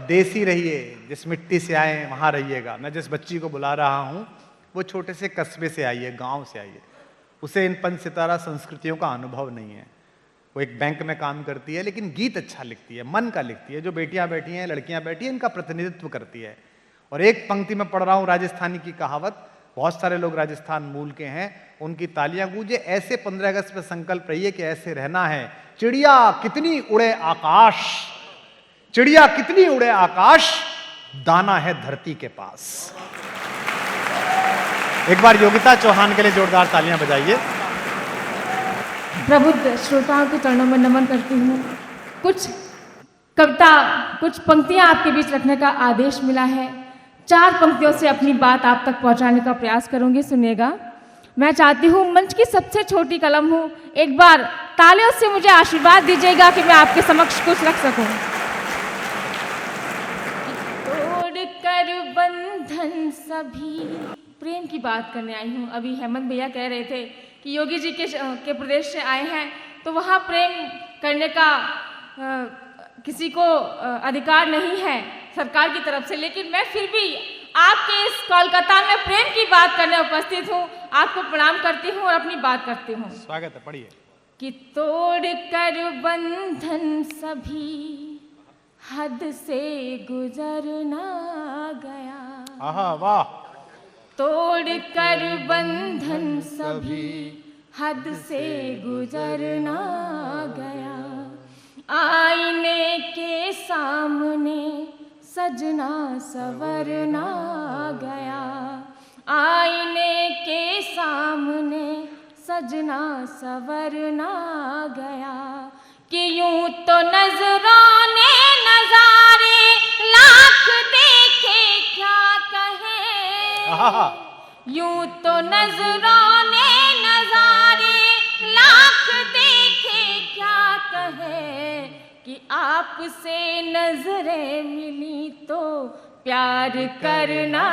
देसी रहिए, जिस मिट्टी से आए वहाँ रहिएगा। मैं जिस बच्ची को बुला रहा हूँ वो छोटे से कस्बे से आई है, गांव से आई है। उसे इन पंच सितारा संस्कृतियों का अनुभव नहीं है। वो एक बैंक में काम करती है लेकिन गीत अच्छा लिखती है, मन का लिखती है। जो बेटियां बैठी हैं, लड़कियां बैठी हैं, इनका प्रतिनिधित्व करती है। और एक पंक्ति में पढ़ रहा हूँ राजस्थानी की कहावत, बहुत सारे लोग राजस्थान मूल के हैं, उनकी तालियां गूंजे। ऐसे 15 अगस्त पे संकल्प रहिए कि ऐसे रहना है। चिड़िया कितनी उड़े आकाश, चिड़िया कितनी उड़े आकाश, दाना है धरती के पास। एक बार योगिता चौहान के लिए जोरदार तालियां बजाइए। प्रबुद्ध श्रोताओं के चरणों में नमन करती हूँ। कुछ कविता, कुछ पंक्तियां आपके बीच रखने का आदेश मिला है। 4 पंक्तियों से अपनी बात आप तक पहुंचाने का प्रयास करूंगी, सुनिएगा। मैं चाहती हूँ, मंच की सबसे छोटी कलम हूँ, एक बार तालियों से मुझे आशीर्वाद दीजिएगा कि मैं आपके समक्ष कुछ रख सकूं। तोड़ कर बंधन सभी, प्रेम की बात करने आई हूँ। अभी हेमंत भैया कह रहे थे कि योगी जी के प्रदेश से आए हैं तो वहाँ प्रेम करने का किसी को अधिकार नहीं है सरकार की तरफ से, लेकिन मैं फिर भी आपके इस कोलकाता में प्रेम की बात करने उपस्थित हूँ। आपको प्रणाम करती हूँ और अपनी बात करती हूँ। स्वागत है, पढ़िए। कि तोड़ कर बंधन सभी, हद से गुजर ना गया। आहा, वाह। तोड़ कर बंधन सभी, हद से गुजर ना गया। आईने के सामने सजना संवरना गया। आईने के सामने सजना संवरना गया। कि यूं तो नजराने नजारे लाख देखे क्या कहे। यूं तो नजराने नजारे लाख देखे क्या कहे। कि आपसे नजरें मिली तो प्यार करना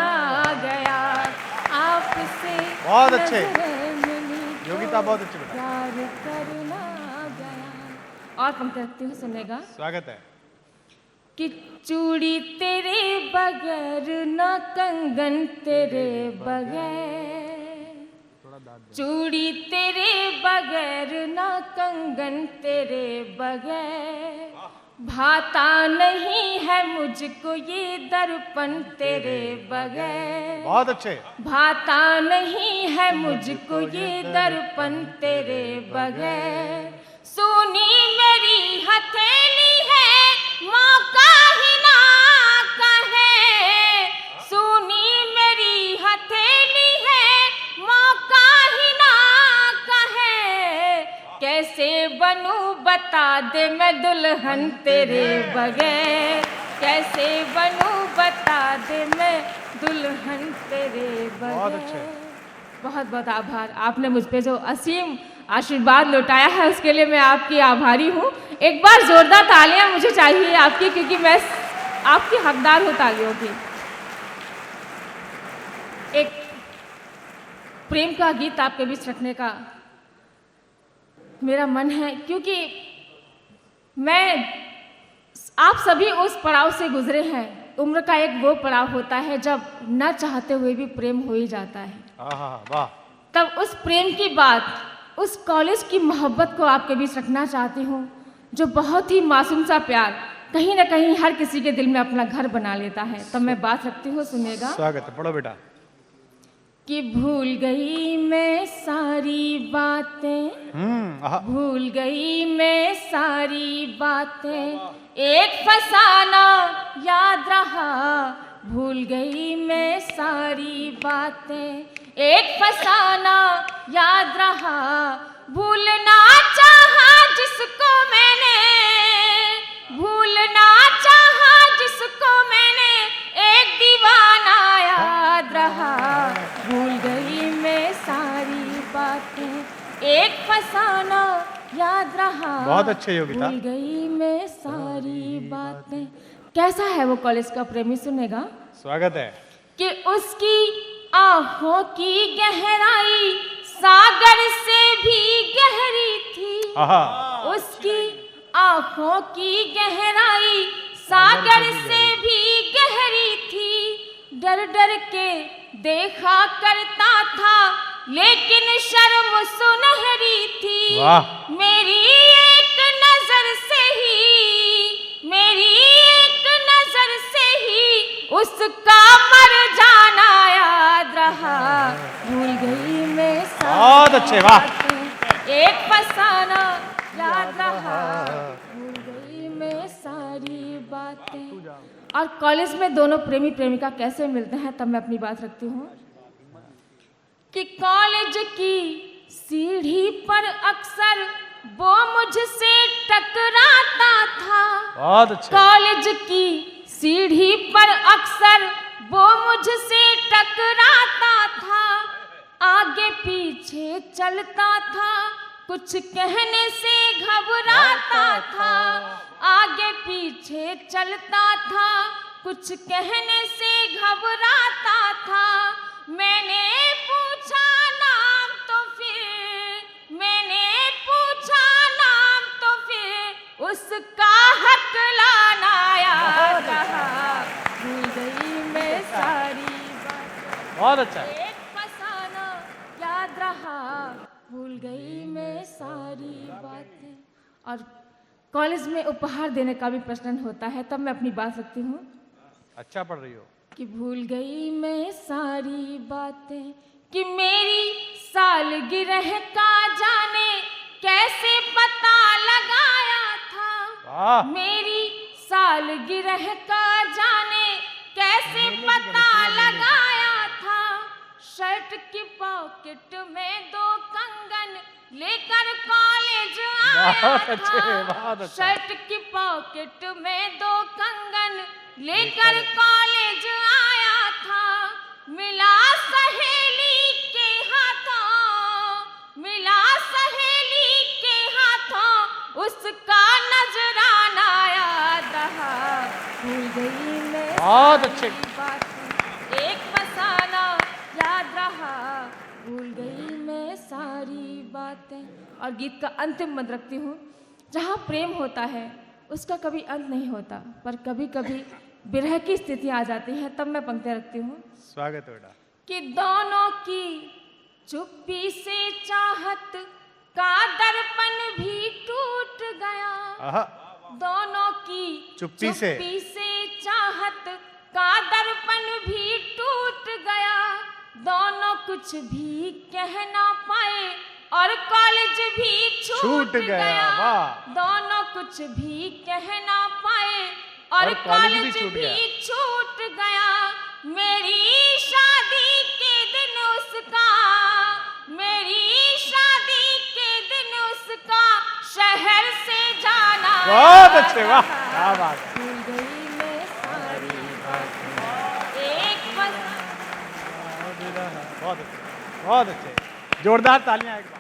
गया। आपसे बहुत अच्छे मिली योगिता, बहुत अच्छे बेटा। प्यार करना गया। और पंक्ति रखती हूँ, सुनेगा। स्वागत है। कि चूड़ी तेरे बगैर न कंगन तेरे बगैर, चूड़ी तेरे बगैर न कंगन तेरे बगैर। भाता नहीं है मुझको ये दर्पण तेरे बगैर। बहुत अच्छे। भाता नहीं है मुझको ये दर्पण तेरे बगैर। सुनी मेरी हथेली है मौका ही ना कहे। सुनी मेरी हथेली है मौका ही ना कहे। कैसे बनूं बता दे मैं दुल्हन तेरे बगैर। कैसे बनूं बता दे मैं दुल्हन तेरे बगैर। बहुत अच्छे। बहुत बहुत आभार। आपने मुझ पे जो असीम आशीर्वाद लौटाया है उसके लिए मैं आपकी आभारी हूँ। एक बार जोरदार तालियां मुझे चाहिए आपकी, क्योंकि मैं आपकी हकदार हूँ तालियों की। एक प्रेम का गीत आपके बीच रखने का मेरा मन है, क्योंकि मैं आप सभी उस पड़ाव से गुजरे हैं। उम्र का एक वो पड़ाव होता है जब न चाहते हुए भी प्रेम हो ही जाता है। वाह। तब उस प्रेम की बात, उस कॉलेज की मोहब्बत को आपके बीच रखना चाहती हूँ, जो बहुत ही मासूम सा प्यार कहीं ना कहीं हर किसी के दिल में अपना घर बना लेता है। तब मैं बात रखती हूँ, सुनिएगा। स्वागत है, पढ़ो बेटा। कि भूल गई मैं सारी बातें, भूल गई मैं सारी बातें। एक फसाना याद रहा, भूल गई मैं सारी बातें। एक फसाना याद रहा, भूलना चाहा जिसको मैंने, भूलना चाहा जिसको मैंने। एक दीवाना याद रहा, भूल गई मैं सारी बातें। एक फसाना याद रहा, बहुत अच्छे योगिता। भूल गई मैं सारी बातें। कैसा है वो कॉलेज का प्रेमी, सुनेगा। स्वागत है। कि उसकी आंखों की गहराई सागर से भी गहरी थी। उसकी आंखों की गहराई सागर से डर डर के देखा करता था, लेकिन शर्म सुनहरी थी। वाह। मेरी एक नजर से ही, मेरी एक नजर से ही उसका मर जाना याद रहा। भूल गई मैं सारी बहुत अच्छे, वाह। बातें, एक फसाना याद रहा। भूल गई मैं सारी बातें। और कॉलेज में दोनों प्रेमी प्रेमिका कैसे मिलते हैं, तब मैं अपनी बात रखती हूँ कि कॉलेज की सीढ़ी पर अक्सर वो मुझसे टकराता था। बहुत अच्छे। कॉलेज की सीढ़ी पर अक्सर वो मुझसे टकराता था। आगे पीछे चलता था, कुछ कहने से घबराता था। आगे पीछे चलता था, कुछ कहने से घबराता था। मैंने पूछा नाम तो फिर, मैंने पूछा नाम तो फिर उसका हक लाना याद रहा। भूल गई मैं सारी बातें, बहुत अच्छा। एक फसाना याद रहा। भूल गई मैं सारी बातें। और कॉलेज में उपहार देने का भी प्रश्न होता है, तब मैं अपनी बात रखती हूँ अच्छा पढ़ रही हो। कि भूल गई मैं सारी बातें, कि मेरी सालगिरह का जाने कैसे पता लगाया था। वाह। मेरी सालगिरह का जाने कैसे पता लगाया था। शर्ट की पॉकेट में 2 कंगन लेकर कॉलेज आया बहुत अच्छे, था। बहुत अच्छा। शर्ट की पॉकेट में 2 कंगन लेकर कॉलेज आया था। मिला सहेली के हाथों, मिला सहेली के हाथों उसका नजराना याद रहा। भूल गई मैं बहुत अच्छे। सारी बातें, एक फसाना याद रहा। भूल गई मैं सारी बातें। और गीत का अंतिम मत रखती हूँ, जहाँ प्रेम होता है उसका कभी अंत नहीं होता, पर कभी कभी विरह की स्थिति आ जाती है, तब मैं पंक्तियाँ रखती हूँ स्वागत है बेटा। कि दोनों की चुप्पी से चाहत का दर्पण भी टूट गया। आहा। दोनों की चुप्पी से चाहत का दर्पण भी टूट गया। दोनों कुछ भी कह ना पाए और कॉलेज भी छूट गया। वाह। दोनों कुछ भी कह ना पाए और कॉलेज भी छूट गया। मेरी शादी के दिन उसका, मेरी शादी के दिन उसका शहर से जाना। बहुत अच्छे, वाह क्या बात है। भूल गई मैं सारी बातें, एक बस। बहुत अच्छे, बहुत अच्छे। जोरदार तालियां एक बार।